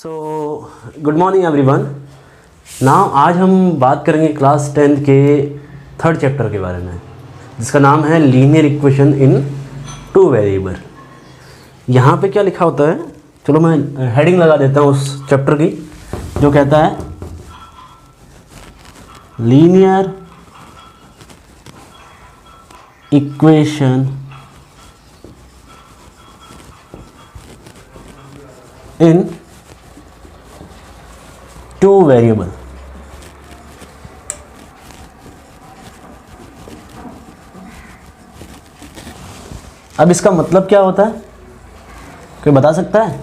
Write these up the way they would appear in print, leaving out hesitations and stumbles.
So good morning everyone. Now आज हम बात करेंगे क्लास 10th के थर्ड चैप्टर के बारे में, जिसका नाम है linear equation in two variable. यहाँ पे क्या लिखा होता है, चलो मैं हेडिंग लगा देता हूँ उस चैप्टर की, जो कहता है linear equation in two variable. अब इसका मतलब क्या होता है, कोई बता सकता है?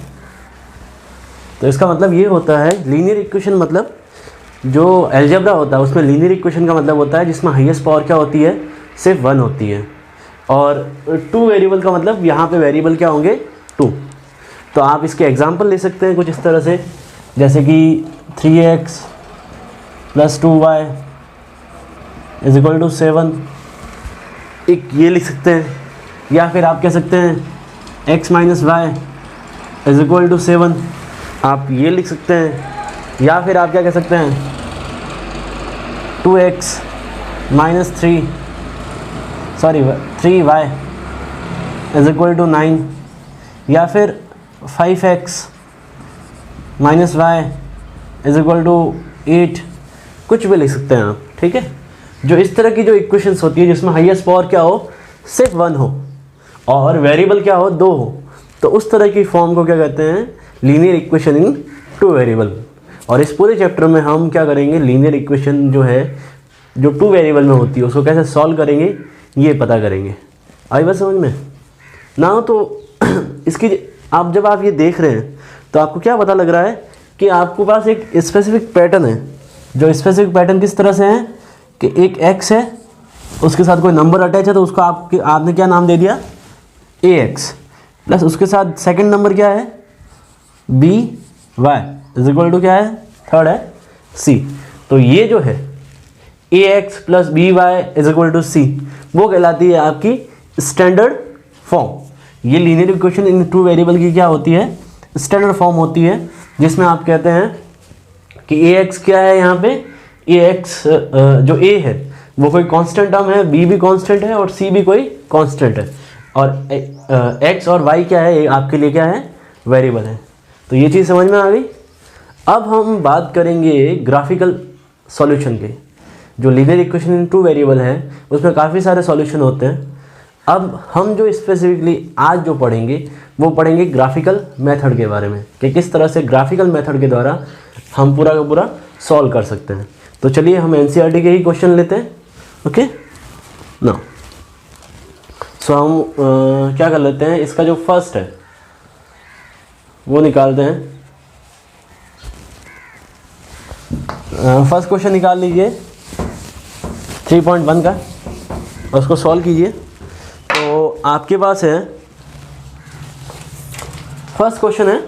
तो इसका मतलब ये होता है, लीनियर इक्वेशन मतलब जो अलजेब्रा होता है उसमें लीनियर इक्वेशन का मतलब होता है जिसमें हाईएस्ट पावर क्या होती है, सिर्फ 1 होती है। और टू वेरिएबल का मतलब यहाँ पे वेरिएबल क्या होंगे, 2। तो आप इसके एग्जांपल ले सकते हैं कुछ इस तरह से, जैसे कि 3x + 2y = 7, एक ये लिख सकते हैं। या फिर आप कह सकते हैं x - y = 7, आप ये लिख सकते हैं। या फिर आप क्या कह सकते हैं 3y = 9, या फिर 5x - y = 8, कुछ भी लिख सकते हैं आप, ठीक है। जो इस तरह की जो इक्वेशंस होती है जिसमें हाईएस्ट पावर क्या हो, सिर्फ 1 हो और वेरिएबल क्या हो, 2 हो, तो उस तरह की फॉर्म को क्या कहते हैं, linear equation in two variable. और इस पूरे चैप्टर में हम क्या करेंगे, लीनियर इक्वेशन जो है जो टू वेरिएबल में होती है उसको कैसे सॉल्व करेंगे ये पता करेंगे। आई बात समझ में ना? तो इसकी जब आप ये देख रहे हैं तो आपको क्या पता लग रहा है कि आपके पास एक स्पेसिफिक पैटर्न है। जो स्पेसिफिक पैटर्न किस तरह से है कि एक x है, उसके साथ कोई नंबर अटैच है, तो उसको आपने क्या नाम दे दिया, ax, प्लस उसके साथ सेकंड नंबर क्या है, by = क्या है, थर्ड है c। तो ये जो है ax + by = c, वो कहलाती है आपकी स्टैंडर्ड फॉर्म। ये linear equation in two variable की क्या होती है, स्टैंडर्ड फॉर्म होती है, जिसमें आप कहते हैं कि ax क्या है, यहाँ पे ax जो a है वो कोई कांस्टेंट टर्म है, b भी कांस्टेंट है और c भी कोई कांस्टेंट है, और x और y क्या है, ये आपके लिए क्या है, वेरिएबल है। तो ये चीज़ समझ में आ गई। अब हम बात करेंगे ग्राफिकल सॉल्यूशन के। जो linear equation in two variable है उसमें काफ़ी सारे सॉल्यूशन होते हैं। अब हम जो स्पेसिफिकली आज जो पढ़ेंगे वो पढ़ेंगे ग्राफिकल मेथड के बारे में, कि किस तरह से ग्राफिकल मेथड के द्वारा हम पूरा का पूरा सॉल्व कर सकते हैं। तो चलिए हम एनसीईआरटी के ही क्वेश्चन लेते हैं। ओके ना, सो हम क्या कर लेते हैं, इसका जो फर्स्ट है वो निकालते हैं। फर्स्ट क्वेश्चन निकाल लीजिए 3.1 का और उसको सॉल्व कीजिए। तो आपके पास है, फर्स्ट क्वेश्चन है,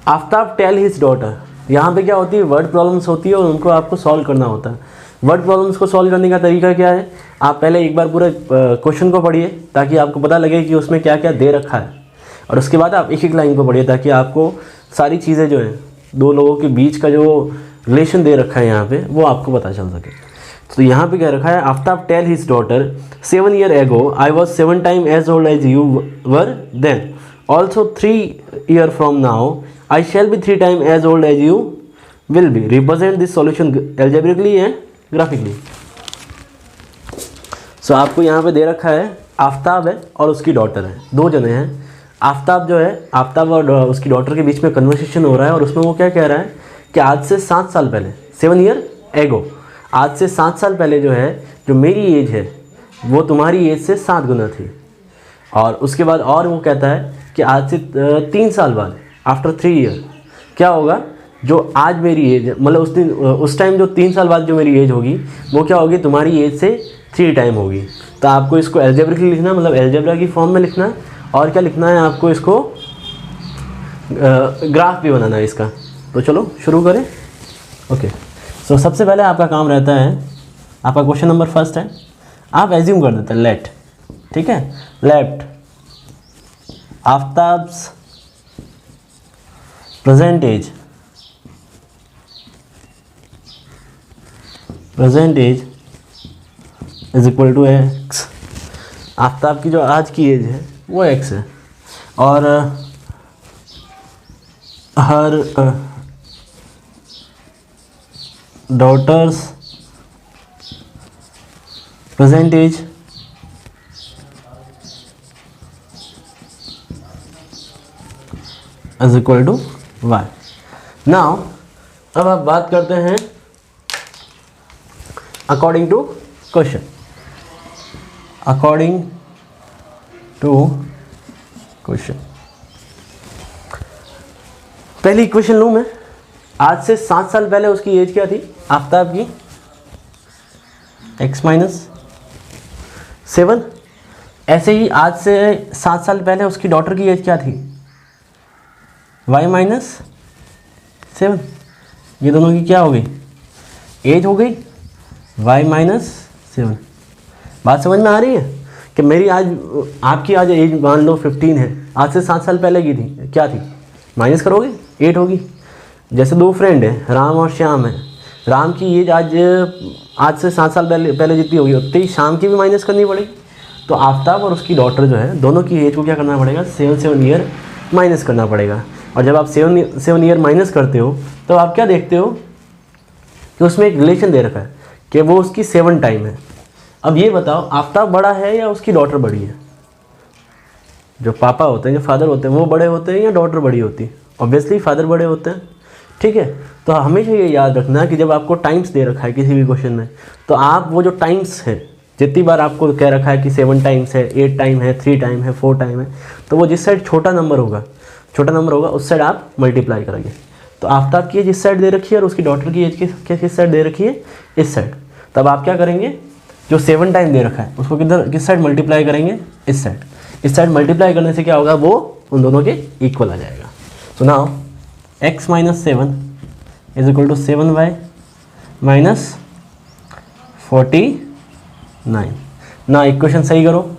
आफ्ताब टेल हिज डॉटर। यहाँ पे क्या होती है, वर्ड प्रॉब्लम्स होती है और उनको आपको सॉल्व करना होता है। वर्ड प्रॉब्लम्स को सॉल्व करने का तरीका क्या है, आप पहले एक बार पूरे क्वेश्चन को पढ़िए ताकि आपको पता लगे कि उसमें क्या क्या दे रखा है, और उसके बाद आप एक एक लाइन को पढ़िए ताकि आपको सारी चीज़ें जो हैं, दो लोगों के बीच का जो रिलेशन दे रखा है यहाँ पे, वो आपको पता चल सके। तो यहाँ पे क्या रखा है, Aftab tell his daughter 7 years ago I was 7 times as old as you were then. Also 3 years from now I shall be 3 times as old as you will be. Represent this solution algebraically and graphically. So आपको यहाँ पे दे रखा है, आफ्ताब है और उसकी daughter है, 2 जने हैं। आफ्ताब जो है, आफ्ताब और उसकी डॉटर के बीच में कन्वर्सेशन हो रहा है और उसमें वो क्या कह रहा है कि आज से 7 साल पहले, 7 years ago, आज से 7 साल पहले जो है, जो मेरी एज है वो तुम्हारी एज से 7 गुना थी। और उसके बाद और वो कहता है कि आज से 3 साल बाद, आफ्टर 3 years, क्या होगा, जो आज मेरी एज, मतलब उस टाइम जो 3 साल बाद जो मेरी एज होगी वो क्या होगी, तुम्हारी एज से 3 टाइम होगी। तो आपको इसको एल्जेब्रिकली लिखना, मतलब एल्जेब्रा की फॉर्म में लिखना है, और क्या लिखना है आपको, इसको ग्राफ भी बनाना है इसका। तो चलो शुरू करें। ओके, सो सबसे पहले आपका काम रहता है, आपका क्वेश्चन नंबर फर्स्ट है, आप एज्यूम कर देते हैं लेट, ठीक है, left Aftab's present age is equal to x. Aftab की जो आज की एज है वो एक्स है, और her daughter's present age is equal to Y. Now अब आप बात करते हैं according to question. According to question पहली इक्वेशन लूँ मैं। आज से 7 साल पहले उसकी एज क्या थी आफ्ताब की? x minus 7। ऐसे ही आज से 7 साल पहले उसकी डॉटर की एज क्या थी? y minus 7। ये दोनों की क्या हो गई? एज हो गई y माइनस 7। बात समझ में आ रही है कि मेरी आज आपकी आज एज मान लो 15 है, आज से 7 साल पहले की थी क्या थी? माइनस करोगे 8 होगी। जैसे दो फ्रेंड हैं, राम और श्याम है। राम की एज आज से 7 साल पहले जितनी होगी उतनी ही श्याम की भी माइनस करनी पड़ेगी। तो आफ्ताब और उसकी डॉटर जो है दोनों की एज को क्या करना पड़ेगा? 7 ईयर माइनस करना पड़ेगा। और जब आप 7 ईयर माइनस करते हो तो आप क्या देखते हो कि उसमें एक रिलेशन दे रखा है कि वो उसकी 7 टाइम है। अब ये बताओ आफ्ताब बड़ा है या उसकी डॉटर बड़ी है? जो पापा होते हैं, जो फादर होते हैं, वो बड़े होते हैं या डॉटर बड़ी होती है? ऑब्वियसली फादर बड़े होते हैं। ठीक है, तो हमेशा ये याद रखना कि जब आपको टाइम्स दे रखा है किसी भी क्वेश्चन में, तो आप वो जो टाइम्स है, जितनी बार आपको कह रखा है कि 7 टाइम्स है, 8 टाइम है, 3 टाइम है, 4 टाइम है, तो वो जिस साइड छोटा नंबर होगा उस साइड आप मल्टीप्लाई करेंगे। तो आफ्ताब की एज इस साइड दे रखी है और उसकी डॉटर की एज किस साइड दे रखी है? इस साइड। तब आप क्या करेंगे? जो 7 टाइम दे रखा है उसको किस साइड मल्टीप्लाई करेंगे? इस साइड। इस साइड मल्टीप्लाई करने से क्या होगा? वो उन दोनों के इक्वल आ जाएगा। So now x minus 7 is equal to 7y minus 49। ना इक्वेशन सही करो।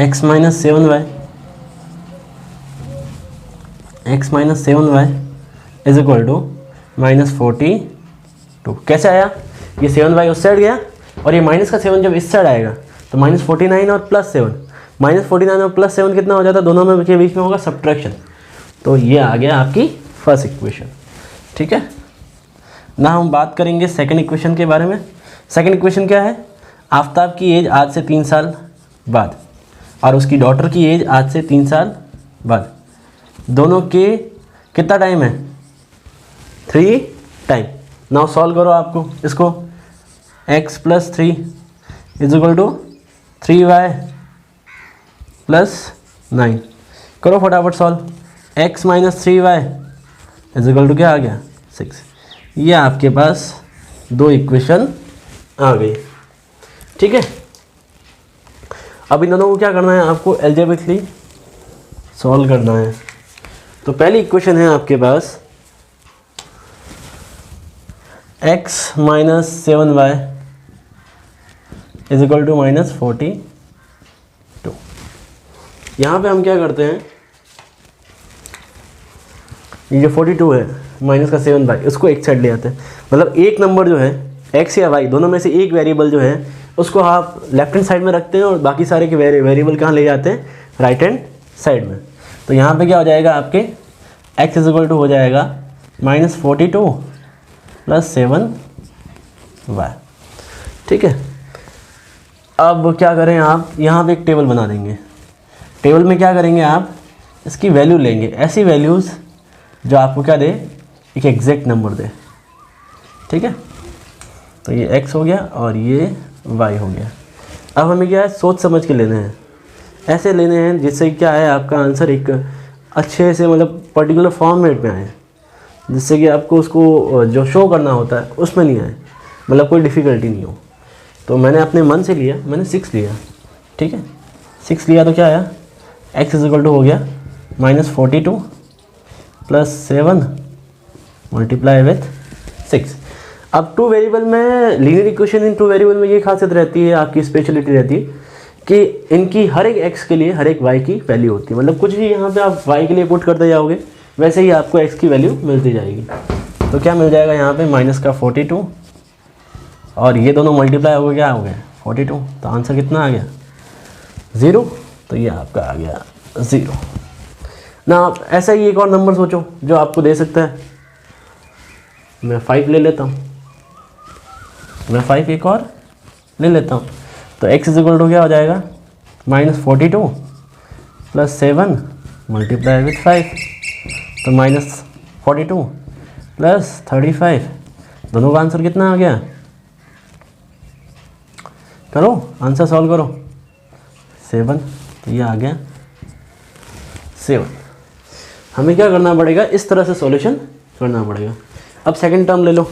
x minus 7y is equal to minus 42। कैसे आया? ये 7y उस साइड गया और ये माइनस का 7 जब इस साइड आएगा तो माइनस 49 और प्लस 7, माइनस 49 और प्लस 7 कितना हो जाता है? दोनों में के बीच में होगा सब्ट्रैक्शन। तो ये आ गया आपकी फर्स्ट इक्वेशन। ठीक है ना, हम बात करेंगे सेकंड इक्वेशन के बारे में। सेकंड इक्वेशन क्या है? आफ्ताब की एज आज से 3 साल बाद और उसकी डॉटर की एज आज से 3 साल बाद, दोनों के कितना टाइम है? 3 टाइम। नाउ सॉल्व करो आपको इसको। x plus 3 is equal to 3y plus 9। करो फटाफट solve. x minus 3y is equal to क्या आ गया? 6। ये आपके पास 2 इक्वेशन आ गई। ठीक है, अब इन दोनों को क्या करना है? आपको एल्जेब्रिकली सॉल्व करना है। तो पहली इक्वेशन है आपके पास x minus 7y is equal to minus 42। यहाँ पे हम क्या करते हैं? ये जो 42 है माइनस का 7y, उसको एक साइड ले आते हैं। मतलब एक नंबर जो है x या y दोनों में से एक वेरिएबल जो है उसको आप लेफ्ट हैंड साइड में रखते हैं और बाकी सारे के वेरिएबल कहाँ ले जाते हैं? राइट हैंड साइड में। तो यहाँ पे क्या हो जाएगा? आपके x इज इक्वल टू हो जाएगा माइनस 42 प्लस 7y। ठीक है, अब क्या करें? आप यहाँ पे एक टेबल बना देंगे। टेबल में क्या करेंगे? आप इसकी वैल्यू लेंगे, ऐसी वैल्यूज़ जो आपको क्या दे? एक एग्जैक्ट नंबर दे। ठीक है, तो ये x हो गया और ये y हो गया। अब हमें क्या है? सोच समझ के लेने हैं, ऐसे लेने हैं जिससे क्या है आपका आंसर एक अच्छे से मतलब पर्टिकुलर फॉर्मेट में आए, जिससे कि आपको उसको जो शो करना होता है उसमें नहीं आए, मतलब कोई डिफ़िकल्टी नहीं हो। तो मैंने अपने मन से लिया, मैंने 6 लिया। ठीक है, 6 लिया तो क्या आया? x इज इक्वल टू हो गया माइनस 42 प्लस 7 मल्टीप्लाई विथ 6। अब 2 वेरिएबल में लीनियर इक्वेशन इन 2 वेरिएबल में ये खासियत रहती है, आपकी स्पेशलिटी रहती है कि इनकी हर एक x के लिए हर एक y की वैल्यू होती है, मतलब कुछ भी यहाँ पे आप y के लिए पुट करते जाओगे वैसे ही आपको x की वैल्यू मिलती जाएगी। तो क्या मिल जाएगा यहाँ पे माइनस का 42 और ये दोनों मल्टीप्लाई हो गया, क्या हो गया 42, तो आंसर कितना आ गया 0। तो ये आपका आ गया 0 ना। आप ऐसा ही एक और नंबर सोचो जो आपको दे सकता है। मैं 5 ले लेता हूँ, मैं 5 एक और ले लेता हूँ। तो x इक्वल टू क्या हो जाएगा -42 + 7 मल्टीप्लाई विथ 5, तो -42 + 35, दोनों का आंसर कितना आ गया, करो आंसर सॉल्व करो, 7। तो ये आ गया 7। हमें क्या करना पड़ेगा, इस तरह से सॉल्यूशन करना पड़ेगा। अब सेकंड टर्म ले लो।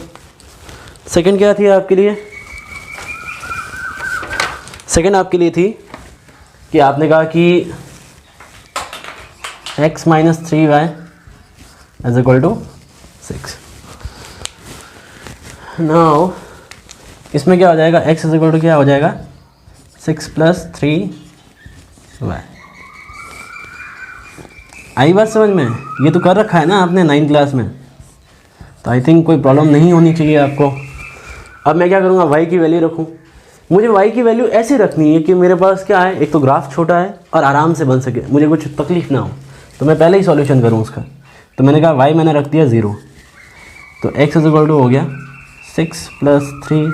सेकंड क्या थी आपके लिए, सेकंड आपके लिए थी कि आपने कहा कि x - 3y = 6। नाउ इसमें क्या हो जाएगा, x = क्या हो जाएगा 6 + 3y। आई बात समझ में, ये तो कर रखा है ना आपने 9th क्लास में, तो आई थिंक कोई प्रॉब्लम नहीं होनी चाहिए आपको। अब मैं क्या करूँगा, y की वैल्यू रखूँ। मुझे y की वैल्यू ऐसी रखनी है कि मेरे पास क्या है, एक तो ग्राफ छोटा है और आराम से बन सके, मुझे कुछ तकलीफ ना हो, तो मैं पहले ही सॉल्यूशन करूँ उसका। तो मैंने कहा y मैंने रख दिया 0, तो x = हो गया 6 + 3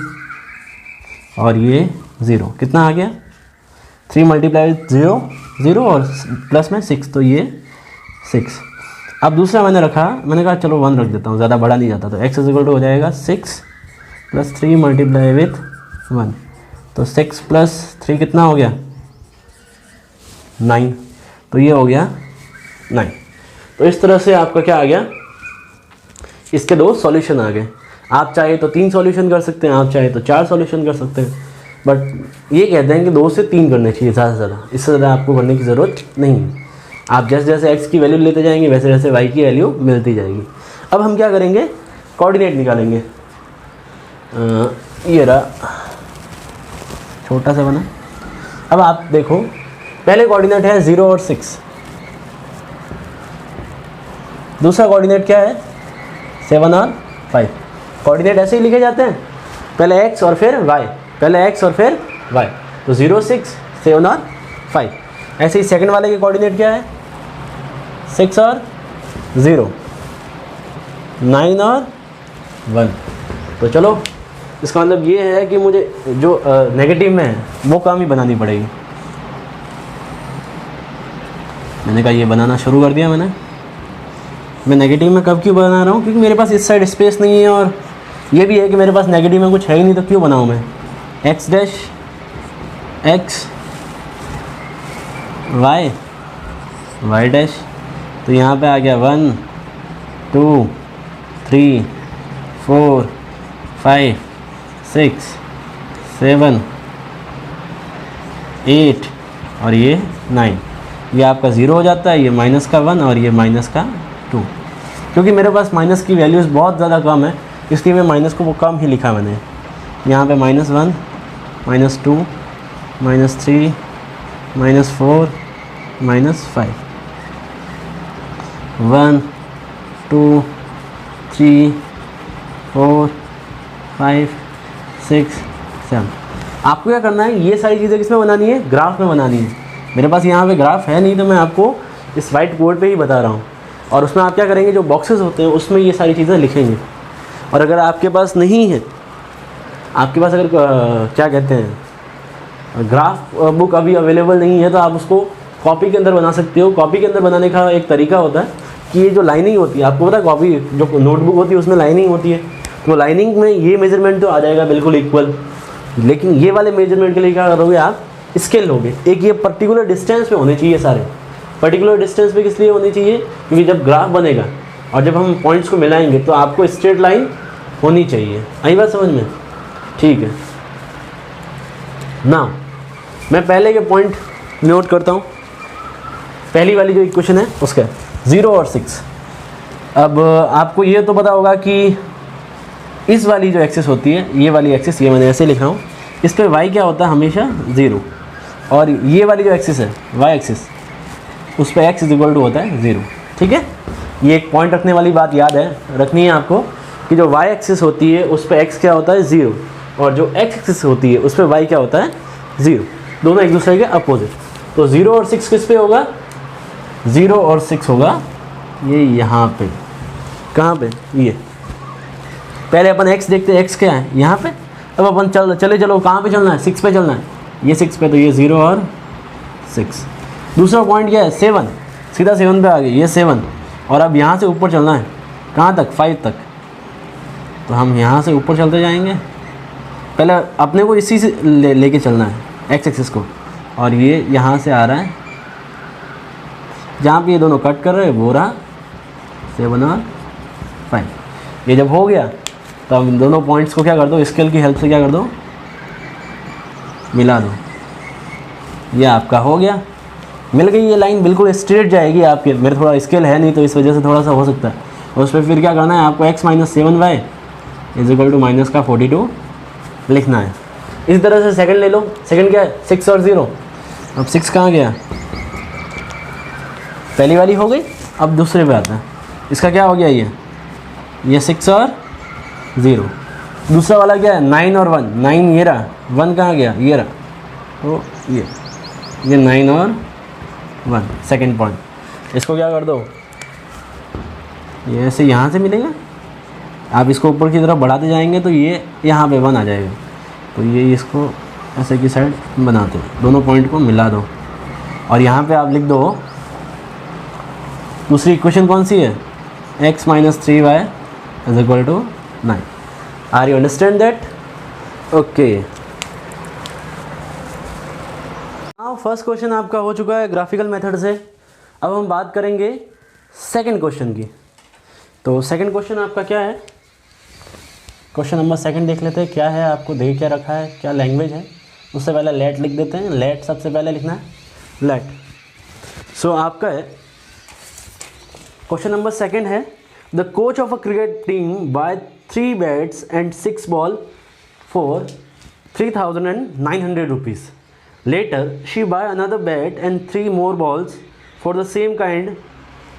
और ये 0, कितना आ गया 3 × 0 0 और प्लस में 6, तो ये 6। अब दूसरा मैंने रखा, मैंने कहा चलो 1 रख देता हूँ, ज़्यादा बड़ा नहीं जाता, तो x = हो जाएगा 6 + 3 मल्टीप्लाई विथ 1, तो 6 + 3 कितना हो गया 9, तो ये हो गया 9। तो इस तरह से आपका क्या आ गया, इसके 2 सॉल्यूशन आ गए। आप चाहे तो 3 सॉल्यूशन कर सकते हैं, आप चाहे तो 4 सॉल्यूशन कर सकते हैं, बट ये कहते हैं कि 2 से 3 करने चाहिए ज़्यादा से ज़्यादा, इससे ज़्यादा आपको करने की ज़रूरत नहीं है। आप जैसे जैसे x की वैल्यू लेते जाएंगे वैसे वैसे y की वैल्यू मिलती जाएगी। अब हम क्या करेंगे, कोऑर्डिनेट निकालेंगे। ये रहा छोटा सा बना। अब आप देखो, पहले कोऑर्डिनेट है 0 और 6, दूसरा कोऑर्डिनेट क्या है 7 और 5। कोऑर्डिनेट ऐसे ही लिखे जाते हैं, पहले x और फिर y, पहले x और फिर y, तो 0 6 7 और 5। ऐसे ही सेकंड वाले के कोऑर्डिनेट क्या है 6 और 0 9 और 1। तो चलो इसका मतलब ये है कि मुझे जो नेगेटिव में है वो काम ही बनानी पड़ेगी। मैंने कहा ये बनाना शुरू कर दिया मैं नेगेटिव में कब क्यों बना रहा हूँ, क्योंकि मेरे पास इस साइड स्पेस नहीं है, और ये भी है कि मेरे पास नेगेटिव में कुछ है ही नहीं, तो क्यों बनाऊँ मैं। x dash x y dash, तो यहाँ पे आ गया 1 2 3 4 5 6 7 8 और ये 9। ये आपका 0 हो जाता है, ये -1 और ये -2। क्योंकि मेरे पास माइनस की वैल्यूज़ बहुत ज़्यादा कम है, इसलिए मैं माइनस को वो कम ही लिखा मैंने। यहाँ पे -1 -2 -3 -4 -5 1 2 3 4 5 6 7। आपको क्या करना है, ये सारी चीज़ें किस में बनानी है, ग्राफ में बनानी है। मेरे पास यहाँ पे ग्राफ है नहीं, तो मैं आपको इस वाइट बोर्ड पे ही बता रहा हूँ, और उसमें आप क्या करेंगे, जो बॉक्सेस होते हैं उसमें ये सारी चीज़ें लिखेंगे। और अगर आपके पास नहीं है, आपके पास अगर क्या कहते हैं ग्राफ बुक अभी अवेलेबल नहीं है, तो आप उसको कॉपी के अंदर बना सकते हो। कॉपी के अंदर बनाने का एक तरीका होता है कि ये जो लाइनिंग होती है, आपको पता है कॉपी जो नोटबुक होती है उसमें लाइनिंग होती है, तो लाइनिंग में ये मेजरमेंट तो आ जाएगा बिल्कुल इक्वल, लेकिन ये वाले मेजरमेंट के लिए क्या करोगे, आप स्केल लोगे। एक ये पर्टिकुलर डिस्टेंस पे होने चाहिए सारे, पर्टिकुलर डिस्टेंस पे किस लिए होनी चाहिए, क्योंकि जब ग्राफ बनेगा और जब हम पॉइंट्स को मिलाएंगे तो आपको स्ट्रेट लाइन होनी चाहिए। आई बात समझ में, ठीक है ना। मैं पहले के पॉइंट नोट करता हूँ। पहली वाली जो इक्वेशन है उसका 0 और 6। अब आपको ये तो पता होगा कि इस वाली जो एक्सिस होती है, ये वाली एक्सिस, ये मैंने ऐसे लिखा हूँ, इस पर y क्या होता है हमेशा 0। और ये वाली जो एक्सिस है वाई एक्सिस, उस पर x इज इक्वल टू होता है 0। ठीक है, ये एक पॉइंट रखने वाली बात याद है रखनी है आपको कि जो y एक्सिस होती है उस पर x क्या होता है 0, और जो x एक्सिस होती है उस पर y क्या होता है 0, दोनों एक दूसरे के अपोजिट। तो 0 और 6 किस पे होगा, 0 और 6 होगा ये यहाँ पे, कहाँ पे, ये पहले अपन x देखते हैं, x क्या है यहाँ पे। अब अपन चलो कहाँ पे चलना है, 6 पे चलना है, ये 6 पे, तो ये 0 और 6। दूसरा पॉइंट क्या है 7, सीधा 7 पे आ गए, ये 7, और अब यहाँ से ऊपर चलना है कहाँ तक, 5 तक। तो हम यहाँ से ऊपर चलते जाएंगे, पहले अपने को इसी से लेके चलना है x एक्सिस को, और ये यहाँ से आ रहा है जहाँ पे ये दोनों कट कर रहे हैं वो रहा 7 और 5। ये जब हो गया तो अब दोनों पॉइंट्स को क्या कर दो, स्केल की हेल्प से क्या कर दो, मिला दो। ये आपका हो गया, मिल गई ये लाइन, बिल्कुल स्ट्रेट जाएगी आपके। मेरे थोड़ा स्केल है नहीं तो इस वजह से थोड़ा सा हो सकता है। और उस पर फिर क्या करना है आपको, x minus 7y is equal to minus का 42 लिखना है। इसी तरह से सेकंड ले लो, सेकंड क्या है 6 और 0। अब 6 कहाँ गया, पहली वाली हो गई, अब दूसरे पे आता है। इसका क्या हो गया, ये 6 और 0। दूसरा वाला क्या है 9 और 1, 9 ये रहा, 1 कहाँ गया, ये रहा, तो ये 9 और 1 सेकेंड पॉइंट। इसको क्या कर दो, ये ऐसे यहाँ से मिलेगा, आप इसको ऊपर की तरफ बढ़ाते जाएंगे तो ये यहाँ पे 1 आ जाएगा। तो ये इसको ऐसे की साइड बनाते हो, दोनों पॉइंट को मिला दो, और यहाँ पे आप लिख दो दूसरी इक्वेशन कौन सी है, x minus 3y is equal to 9। Are you understand that, okay. Now first question आपका हो चुका है ग्राफिकल मेथड से। अब हम बात करेंगे सेकंड क्वेश्चन की। तो सेकंड क्वेश्चन आपका क्या है, क्वेश्चन नंबर सेकंड देख लेते हैं क्या है, आपको दे क्या रखा है, क्या लैंग्वेज है। उससे पहले लेट लिख देते हैं, लेट सबसे पहले लिखना है, लेट। सो आपका है क्वेश्चन नंबर सेकंड है, the coach of a cricket team buy 3 bats and 6 ball for 3,900 rupees. Later, she buy another bat and 3 more balls for the same kind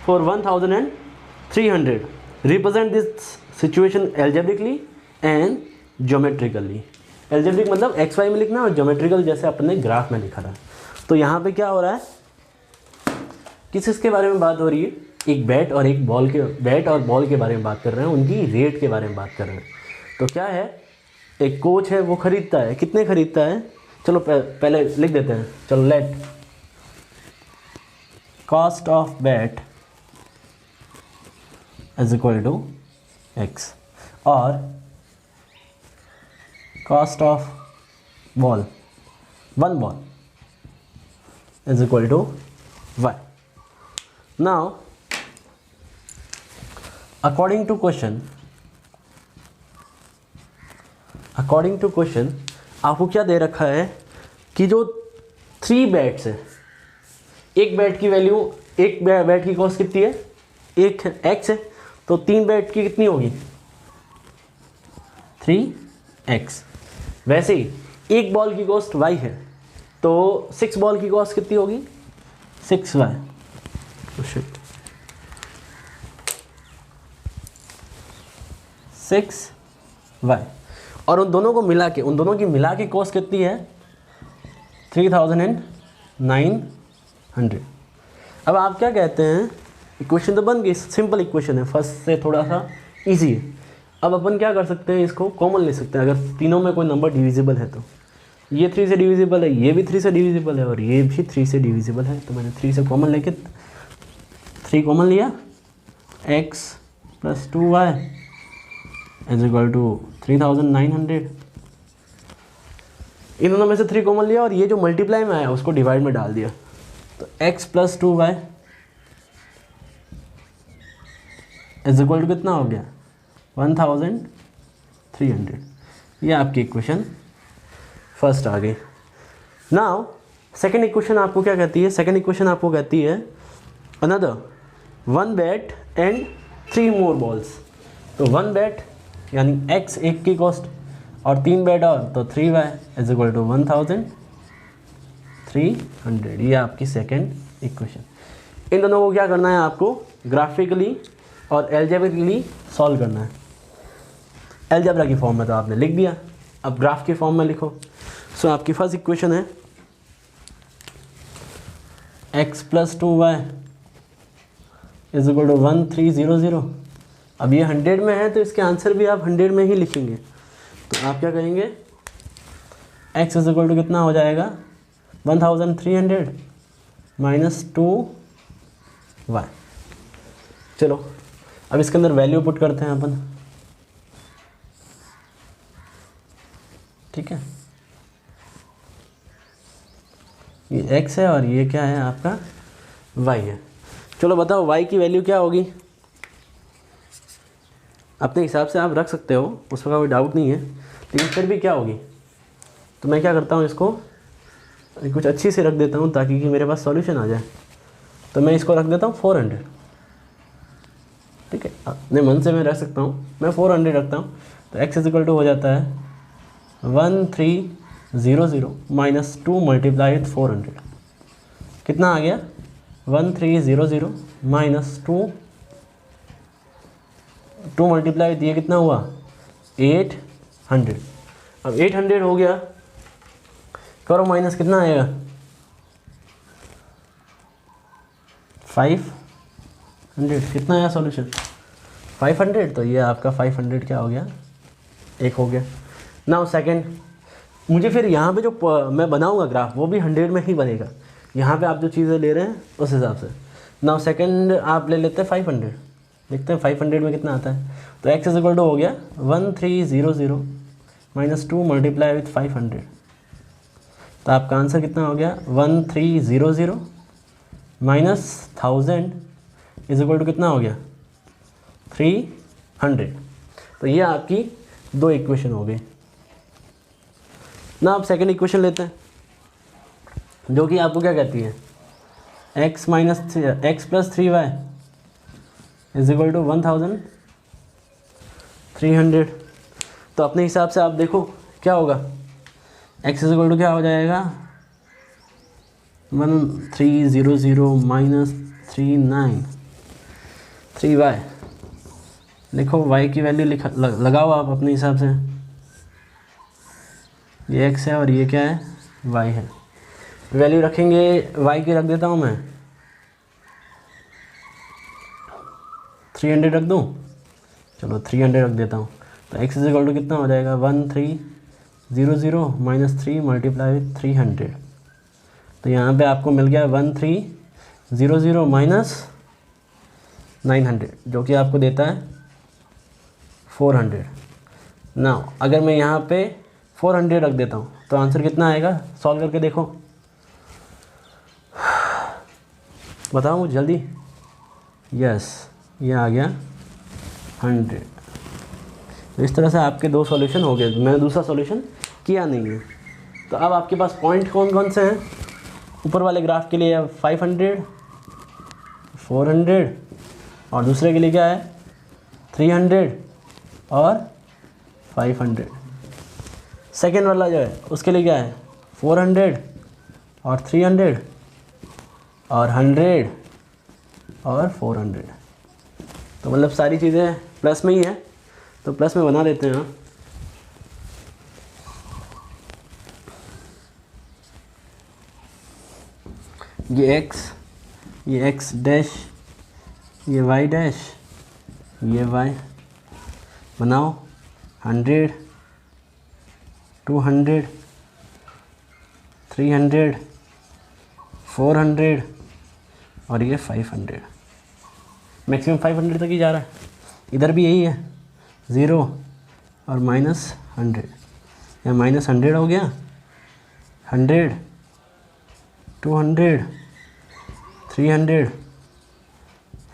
for 1,300. Represent this situation algebraically and geometrically. Algebraic मतलब x y में लिखना है, और geometrical जैसे अपने graph में लिखा था। तो यहाँ पे क्या हो रहा है, किस इसके बारे में बात हो रही है, एक बैट और एक बॉल के, बैट और बॉल के बारे में बात कर रहे हैं, उनकी रेट के बारे में बात कर रहे हैं। तो क्या है, एक कोच है वो खरीदता है, कितने खरीदता है, चलो पहले लिख देते हैं, चलो let cost of bat is equal to x और cost of ball, 1 ball is equal to y। Now according to question आपको क्या दे रखा है कि जो 3 बैट्स है, एक बैट की वैल्यू, एक बैट की कॉस्ट कितनी है, एक x है, तो 3 बैट की कितनी होगी 3x। वैसे ही एक बॉल की कॉस्ट y है, तो 6 बॉल की कॉस्ट कितनी होगी 6y। तो शिट 6y, और उन दोनों को मिला के, उन दोनों की मिला के कॉस्ट कितनी है 3,900। अब आप क्या कहते हैं, इक्वेशन तो बन गई, सिंपल इक्वेशन है, फर्स्ट से थोड़ा सा इजी है। अब अपन क्या कर सकते हैं, इसको कॉमन ले सकते हैं, अगर तीनों में कोई नंबर डिविजिबल है तो। ये 3 से डिविजिबल है, ये भी 3 से डिविजिबल है, और ये भी 3 से डिविजिबल है। तो मैंने 3 से कॉमन लेके 3 कॉमन लिया, x plus 2y is equal to 3,900। इन दोनों में से 3 कॉमन लिया, और ये जो मल्टीप्लाई में आया उसको डिवाइड में डाल दिया, तो x plus 2y is equal to कितना हो गया 1,300। ये आपकी इक्वेशन फर्स्ट आ गई। नाउ सेकेंड इक्वेशन आपको क्या कहती है, सेकेंड इक्वेशन आपको कहती है another 1 bat and 3 more balls. तो 1 बैट यानी x एक की कॉस्ट, और 3 बैट और तो 3y इज इक्वल टू 1,300। 300। ये आपकी सेकेंड इक्वेशन। इन दोनों को क्या करना है आपको, ग्राफिकली और एल्जेब्रिकली सॉल्व करना है। एल्जेब्रा की फॉर्म में तो आपने लिख दिया, अब ग्राफ की फॉर्म में लिखो। सो आपकी फर्स्ट इक्वेशन है x + 2y = 1300। अब ये 100 में है तो इसके आंसर भी आप 100 में ही लिखेंगे। तो आप क्या करेंगे, x = कितना हो जाएगा 1300 - 2y। चलो अब इसके अंदर वैल्यू पुट करते हैं अपन, ठीक है। ये x है और ये क्या है आपका y है। चलो बताओ y की वैल्यू क्या होगी, अपने हिसाब से आप रख सकते हो, उसका कोई डाउट नहीं है, लेकिन फिर भी क्या होगी। तो मैं क्या करता हूँ, इसको कुछ अच्छी से रख देता हूँ ताकि कि मेरे पास सॉल्यूशन आ जाए। तो मैं इसको रख देता हूँ 400, ठीक है। अपने मन से मैं रख सकता हूँ, मैं 400 रखता हूँ। तो x = हो जाता है 1300 - 2 × 400। कितना आ गया 1300 - 2 मल्टीप्लाई, ये कितना हुआ 800। अब 800 हो गया, करो माइनस, कितना आएगा 500। कितना आया सॉल्यूशन 500। तो ये आपका 500 क्या हो गया, एक हो गया। नाउ सेकंड, मुझे फिर यहाँ पे जो मैं बनाऊँगा ग्राफ वो भी 100 में ही बनेगा। यहाँ पे आप जो चीज़ें ले रहे हैं उस हिसाब से। नाउ सेकंड आप ले लेते हैं 500, देखते हैं 500 में कितना आता है। तो x = हो गया 1300 - 2 × 500। तो आपका आंसर कितना हो गया 1300 - 1000 = कितना हो गया 300। तो ये आपकी दो इक्वेशन हो गई ना। आप सेकंड इक्वेशन लेते हैं जो कि आपको क्या कहती है x + 3y = 1300। तो अपने हिसाब से आप देखो क्या होगा, x = क्या हो जाएगा 1300 - 39 3y। लिखो y की वैल्यू लगाओ आप अपने हिसाब से। ये x है और ये क्या है y है। वैल्यू रखेंगे, y की रख देता हूँ मैं 300 रख दूँ, चलो 300 रख देता हूँ। तो x = कितना हो जाएगा 1300 - 3 × 300। तो यहाँ पे आपको मिल गया 1300 - 900 जो कि आपको देता है 400। ना अगर मैं यहाँ पे 400 रख देता हूँ तो आंसर कितना आएगा, सॉल्व करके देखो, बताओ मुझे जल्दी। यस, ये आ गया 100। तो इस तरह से आपके दो सॉल्यूशन हो गए। मैंने दूसरा सॉल्यूशन किया नहीं है। तो अब आपके पास पॉइंट कौन कौन से हैं, ऊपर वाले ग्राफ के लिए 500 400 और दूसरे के लिए क्या है 300 और 500। सेकेंड वाला जो है उसके लिए क्या है 400 और 300 और 100 और 400। तो मतलब सारी चीज़ें प्लस में ही है, तो प्लस में बना देते हैं। ये x, ये x डैश, ये y डैश, ये y बनाओ 100 200 300 400 और ये 500। मैक्सिमम 500 तक ही जा रहा है। इधर भी यही है 0 और -100, या -100 हो गया 100 200 300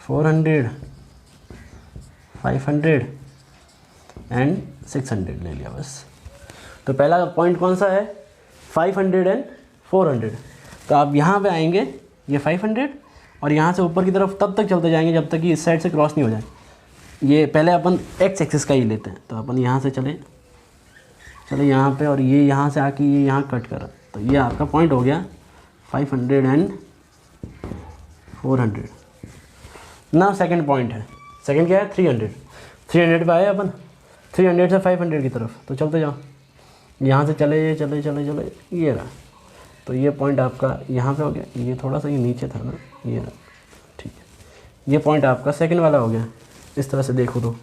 400 500 एंड 600 ले लिया बस। तो पहला पॉइंट कौन सा है 500 एंड 400। तो आप यहाँ पे आएंगे, ये 500 और यहाँ से ऊपर की तरफ तब तक चलते जाएंगे जब तक कि इस साइड से क्रॉस नहीं हो जाए। ये पहले अपन x एक्सिस का ही लेते हैं। तो अपन यहाँ से चले यहाँ पे, और ये यहाँ से आके ये यहाँ कट कर, तो ये आपका पॉइंट हो गया 500 एंड 400। ना सेकंड पॉइंट है, सेकंड क्या है 300 पे आए अपन 300 से 500 की तरफ, तो चलते जाओ, यहाँ से चले चले चले चले ये रहा, तो ये पॉइंट आपका यहाँ पे हो गया, ये थोड़ा सा ये नीचे था ना, ये रहा, ठीक है, ये पॉइंट आपका सेकंड वाला हो गया, इस तरह से देखो तो।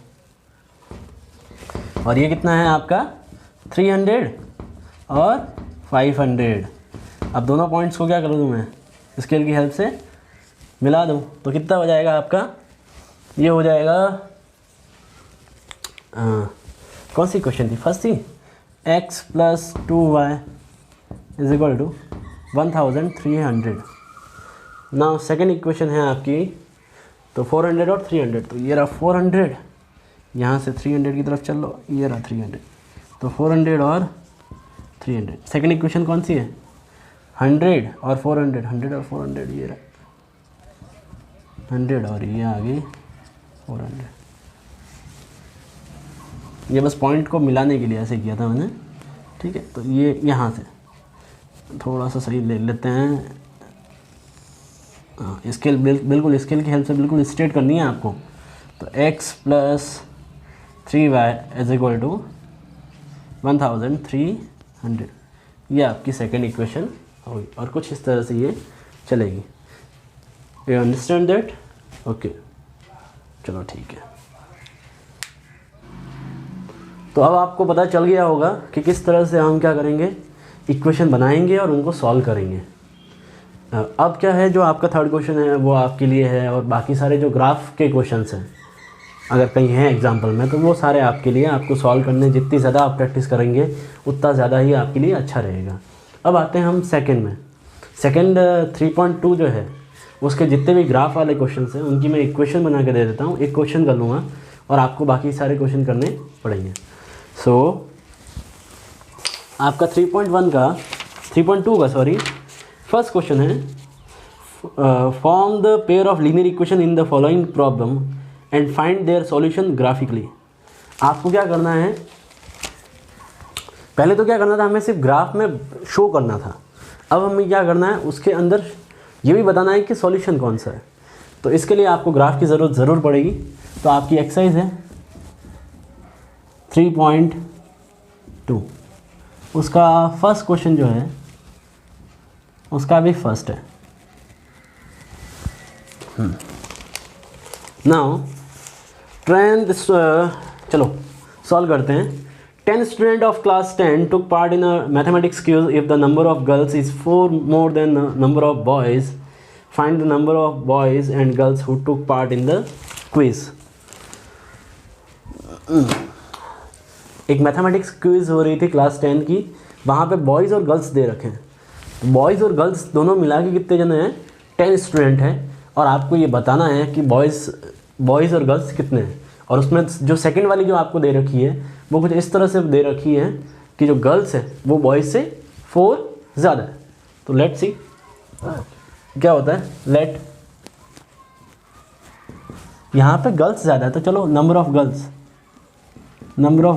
और ये कितना है आपका 300 और 500। अब दोनों पॉइंट्स को क्या कर दूँ मैं, स्केल की हेल्प से मिला दूँ, तो कितना हो जाएगा आपका, ये हो जाएगा कौन सी क्वेश्चन थी, फर्स्ट थी, x + 2y = 1300। Now second equation है आपकी, तो 400 और 300, तो ये रहा 400, यहाँ से 300 की तरफ चल लो, ये रहा 300, तो 400 और 300। सेकेंड इक्वेशन कौन सी है, 100 और 400, 100 और 400, ये रहा 100 और ये आगे 400। ये बस पॉइंट को मिलाने के लिए ऐसे किया था मैंने, ठीक है। तो ये यहाँ से थोड़ा सा सही ले लेते हैं, स्केल बिल्कुल स्केल की हेल्प से बिल्कुल स्ट्रेट करनी है आपको। तो x + 3y = 1300, ये आपकी सेकेंड इक्वेशन होगी, और कुछ इस तरह से ये चलेगी। You understand that? ओके, चलो ठीक है। तो अब आपको पता चल गया होगा कि किस तरह से हम क्या करेंगे, इक्वेशन बनाएंगे और उनको सॉल्व करेंगे। अब क्या है, जो आपका थर्ड क्वेश्चन है वो आपके लिए है, और बाकी सारे जो ग्राफ के क्वेश्चंस हैं अगर कहीं हैं एग्जाम्पल में, तो वो सारे आपके लिए, आपको सॉल्व करने जितनी ज़्यादा आप प्रैक्टिस करेंगे उतना ज़्यादा ही आपके लिए अच्छा रहेगा। अब आते हैं हम सेकंड में। सेकंड 3.2 जो है उसके जितने भी ग्राफ वाले क्वेश्चंस हैं उनकी मैं इक्वेशन बना के दे देता हूँ, एक क्वेश्चन कर लूँगा और आपको बाकी सारे क्वेश्चन करने पड़ेंगे। सो आपका 3.2 का फर्स्ट क्वेश्चन है, form the pair of linear equation in the following problem and find their solution graphically. आपको क्या करना है, पहले तो क्या करना था, हमें सिर्फ ग्राफ में शो करना था। अब हमें क्या करना है, उसके अंदर ये भी बताना है कि सॉल्यूशन कौन सा है। तो इसके लिए आपको ग्राफ की ज़रूरत ज़रूर पड़ेगी। तो आपकी एक्सरसाइज है 3.2, उसका फर्स्ट क्वेश्चन जो है उसका भी फर्स्ट है। नाउ ट्रेंड, चलो सॉल्व करते हैं। 10 student of class 10 took part in a mathematics quiz. If the number of girls is 4 more than the number of boys, find the number of boys and girls who took part in the quiz. एक mathematics quiz हो रही थी class 10 की, वहाँ पे boys और girls they रखे हैं। तो बॉयज़ और गर्ल्स दोनों मिला के कितने जने हैं, 10 स्टूडेंट हैं, और आपको ये बताना है कि बॉयज़ और गर्ल्स कितने हैं। और उसमें जो सेकंड वाली जो आपको दे रखी है वो कुछ इस तरह से दे रखी है कि जो गर्ल्स है वो बॉयज़ से 4 ज़्यादा है। तो लेट सी क्या होता है। लेट, यहाँ पे गर्ल्स ज़्यादा है, तो चलो number of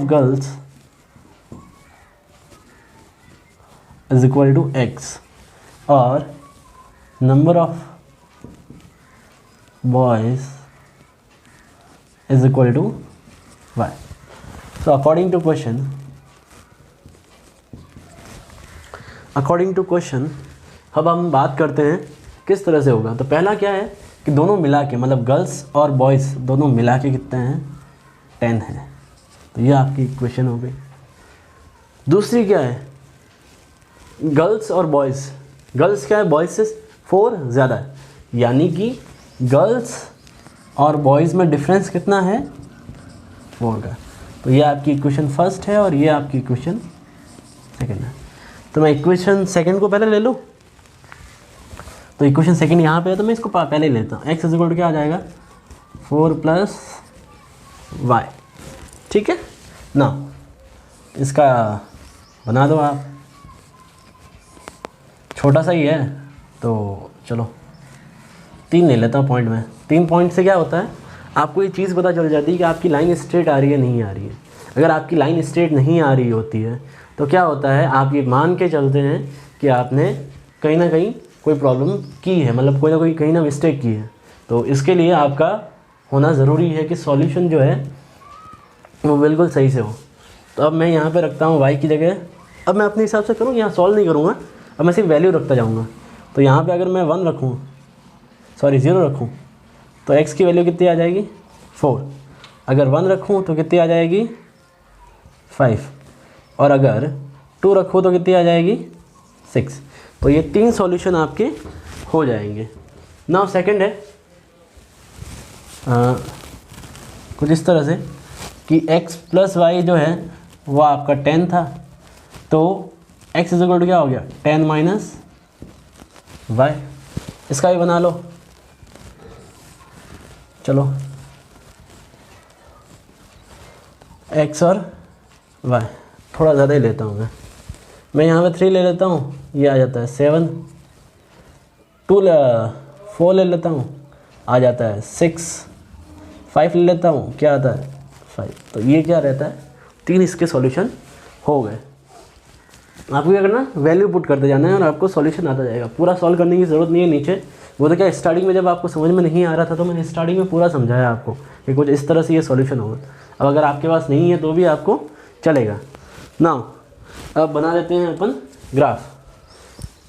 girls is equal to x और number of boys is equal to y. So according to question, अब हम बात करते हैं किस तरह से होगा। तो पहला क्या है कि दोनों मिला के, मतलब गर्ल्स और बॉयज़ दोनों मिला के कितने हैं, 10 है। तो ये आपकी इक्वेशन हो गई। दूसरी क्या है, गर्ल्स और बॉयज़, गर्ल्स क्या है, बॉयज़ से 4 ज़्यादा है, यानी कि गर्ल्स और बॉयज़ में डिफरेंस कितना है, 4 का। तो ये आपकी इक्वेशन फर्स्ट है और ये आपकी इक्वेशन सेकंड है। तो मैं इक्वेशन सेकंड को पहले ले लूँ। तो इक्वेशन सेकंड यहाँ पे है, तो मैं इसको पहले ही लेता हूँ। x = क्या आ जाएगा, 4 + y, ठीक है ना। इसका बना दो आप, छोटा सा ही है, तो चलो 3 ले लेता हूँ पॉइंट में। 3 पॉइंट से क्या होता है, आपको ये चीज़ पता चल जाती है कि आपकी लाइन स्ट्रेट आ रही है नहीं आ रही है। अगर आपकी लाइन स्ट्रेट नहीं आ रही होती है तो क्या होता है, आप ये मान के चलते हैं कि आपने कहीं ना कहीं कोई प्रॉब्लम की है, मतलब कोई ना कोई कहीं ना मिस्टेक की है। तो इसके लिए आपका होना ज़रूरी है कि सॉल्यूशन जो है वो बिल्कुल सही से हो। तो अब मैं यहाँ पे रखता हूँ y की जगह, अब मैं अपने हिसाब से करूँ, यहाँ सॉल्व नहीं करूँगा, अब मैं सिर्फ वैल्यू रखता जाऊँगा। तो यहाँ पे अगर मैं 1 रखूँ, सॉरी 0 रखूँ, तो x की वैल्यू कितनी आ जाएगी 4। अगर 1 रखूँ तो कितनी आ जाएगी 5, और अगर 2 रखूँ तो कितनी आ जाएगी 6। तो ये 3 सॉल्यूशन आपके हो जाएंगे। नाउ सेकंड है कुछ इस तरह से कि x प्लस वाई जो है वो आपका 10 था, तो x इज इक्वल टू क्या हो गया 10 माइनस वाई। इसका भी बना लो, चलो x और y थोड़ा ज़्यादा ही लेता हूँ मैं यहाँ पे 3 ले लेता हूँ, ये आ जाता है 7, 4 ले लेता हूँ, आ जाता है 6, 5 ले लेता हूँ, क्या आता है 5। तो ये क्या रहता है 3 इसके सॉल्यूशन हो गए। आपको क्या करना, वैल्यू पुट करते जाना है और आपको सॉल्यूशन आता जाएगा। पूरा सॉल्व करने की ज़रूरत नहीं है नीचे, वो तो क्या स्टार्टिंग में जब आपको समझ में नहीं आ रहा था तो मैंने स्टार्टिंग में पूरा समझाया आपको कि कुछ इस तरह से ये सॉल्यूशन होगा। अब अगर आपके पास नहीं है तो भी आपको चलेगा ना। अब बना लेते हैं अपन ग्राफ।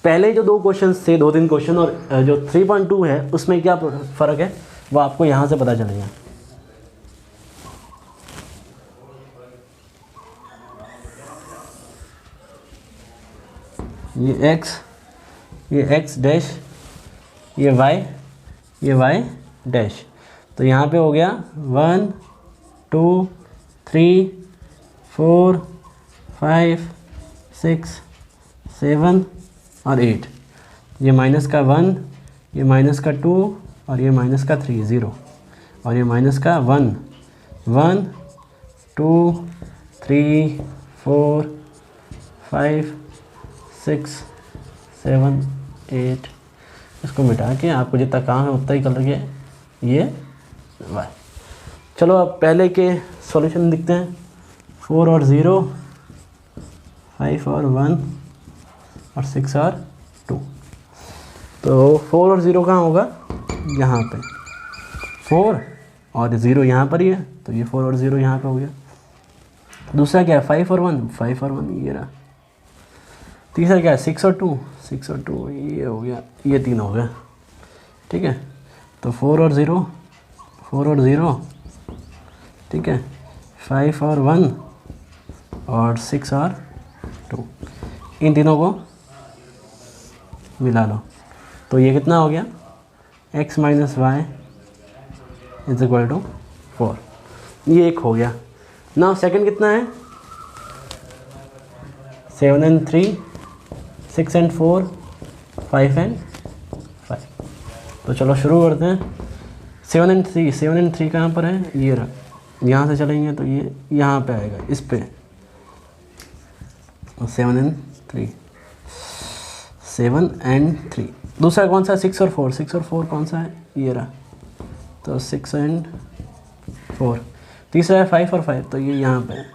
पहले जो 2 क्वेश्चन थे, 2-3 क्वेश्चन, और जो 3.2 है उसमें क्या फ़र्क है वो आपको यहाँ से पता चलेगा। ये x डैश, ये y डैश। तो यहाँ पे हो गया 1 2 3 4 5 6 7 और 8। ये माइनस का 1, ये माइनस का 2 और ये माइनस का 3 0, और ये माइनस का 1 1 2 3 4 5 6 7 8। इसको मिटा के आपको जितना काम है उतना ही कर लगे ये y। चलो अब पहले के सॉल्यूशन दिखते हैं। 4 और 0, 5 और 1 और 6 और 2। तो 4 और 0 कहाँ होगा, यहाँ पे 4 और 0 यहाँ पर ही है, तो ये 4 और 0 यहाँ पे हो गया। दूसरा क्या है 5 और 1, 5 और 1 ये रहा। तीसरा क्या है 6 और 2, 6 और 2 ये हो गया, ये 3 हो गया। ठीक है, तो 4 और 0, 4 और 0, ठीक है, 5 और 1 और 6 और 2, इन तीनों को मिला लो। तो ये कितना हो गया x minus y is equal to 4। ये एक हो गया। नाउ सेकंड कितना है 7 and 3, 6 and 4, 5 and 5। तो चलो शुरू करते हैं। 7 and 3, 7 and 3 कहाँ पर है, ये रहा। यहाँ से चलेंगे तो ये यहाँ पे आएगा, इस पे 7 and 3, 7 and 3। दूसरा कौन सा 6 और 4, 6 और 4 कौन सा है, ये रहा। तो 6 and 4। तीसरा है 5 और 5, तो ये यहाँ पे है,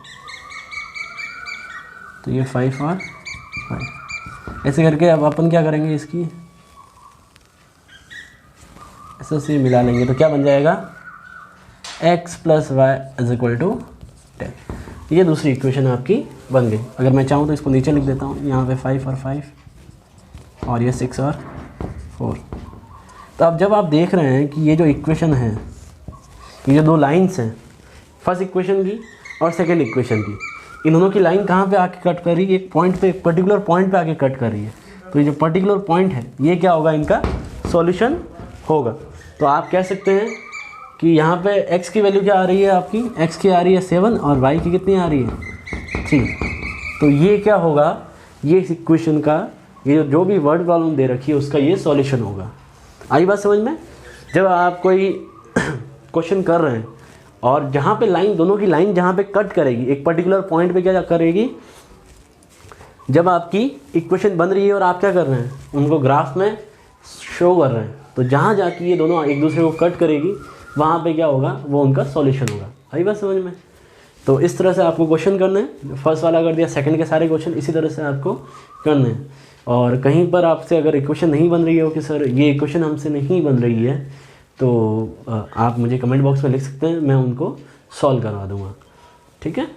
तो ये 5 और 5। ऐसे करके अब अपन क्या करेंगे, इसकी ऐसे से मिला लेंगे तो क्या बन जाएगा x plus y is equal to 10। ये दूसरी इक्वेशन आपकी बन गई। अगर मैं चाहूँ तो इसको नीचे लिख देता हूँ, यहाँ पे 5 और 5 और ये 6 और 4। तो अब जब आप देख रहे हैं कि ये जो इक्वेशन है, ये जो 2 लाइन्स हैं, फर्स्ट इक्वेशन की और सेकेंड इक्वेशन की, इन दोनों की लाइन कहाँ पे आके कट कर रही है, एक पॉइंट पे, एक पर्टिकुलर पॉइंट पे आके कट कर रही है। तो ये जो पर्टिकुलर पॉइंट है ये क्या होगा, इनका सॉल्यूशन होगा। तो आप कह सकते हैं कि यहाँ पे x की वैल्यू क्या आ रही है आपकी, x की आ रही है 7 और y की कितनी आ रही है 3। तो ये क्या होगा, ये इस इक्वेशन का, ये जो भी वर्ड प्रॉब्लम दे रखी है उसका ये सॉल्यूशन होगा। आई बात समझ में। जब आप कोई क्वेश्चन कर रहे हैं और जहाँ पे लाइन, दोनों की लाइन जहाँ पे कट करेगी, एक पर्टिकुलर पॉइंट पे क्या करेगी, जब आपकी इक्वेशन बन रही है और आप क्या कर रहे हैं, उनको ग्राफ में शो कर रहे हैं, तो जहाँ जाके ये दोनों एक दूसरे को कट करेगी वहाँ पे क्या होगा, वो उनका सॉल्यूशन होगा। आई बात समझ में। तो इस तरह से आपको क्वेश्चन करना है। फर्स्ट वाला कर दिया, सेकंड के सारे क्वेश्चन इसी तरह से आपको करने हैं। और कहीं पर आपसे अगर इक्वेशन नहीं बन रही हो कि सर ये इक्वेशन हमसे नहीं बन रही है, तो आप मुझे कमेंट बॉक्स में लिख सकते हैं, मैं उनको सॉल्व करवा दूँगा। ठीक है।